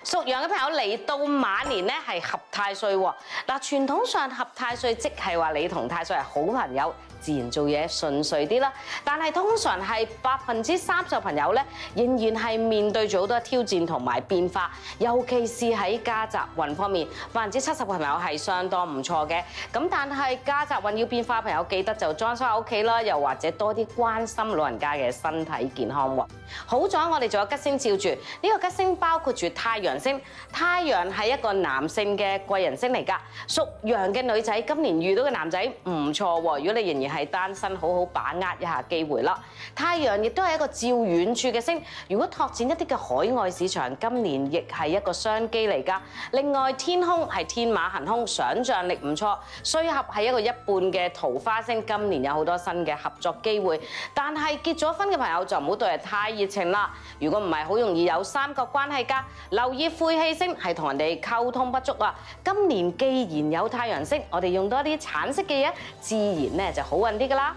屬羊嘅朋友嚟到馬年咧係合太歲喎。嗱，傳統上合太歲即係話你同太歲係好朋友，自然做嘢順遂啲啦。但係通常係30%朋友咧，仍然係面對住好多挑戰同埋變化，尤其是喺家宅運方面，70%嘅朋友係相當唔錯嘅。咁但係家宅運要變化，朋友記得就裝修喺屋企啦，又或者多啲關心老人家嘅身體健康喎。好在我哋仲有吉星照住，呢個吉星包括住太陽星。太陽係一個男性嘅貴人星嚟㗎，屬羊嘅女仔今年遇到嘅男仔唔錯喎。如果你仍然係單身，好好把握一下機會啦。太陽亦都係一個照遠處嘅星，如果拓展一啲嘅海外市場，今年亦係一個商機嚟㗎。另外，天空係天馬行空，想像力唔錯。歲合係一個一半嘅桃花星，今年有好多新嘅合作機會。但係結咗婚嘅朋友就唔好對人太熱情啦，如果唔係好容易有三角關係㗎。留意晦氣星係同人哋溝通不足啊。今年既然有太陽星，我哋用多啲橙色嘅嘢，自然咧就好運啲㗎啦。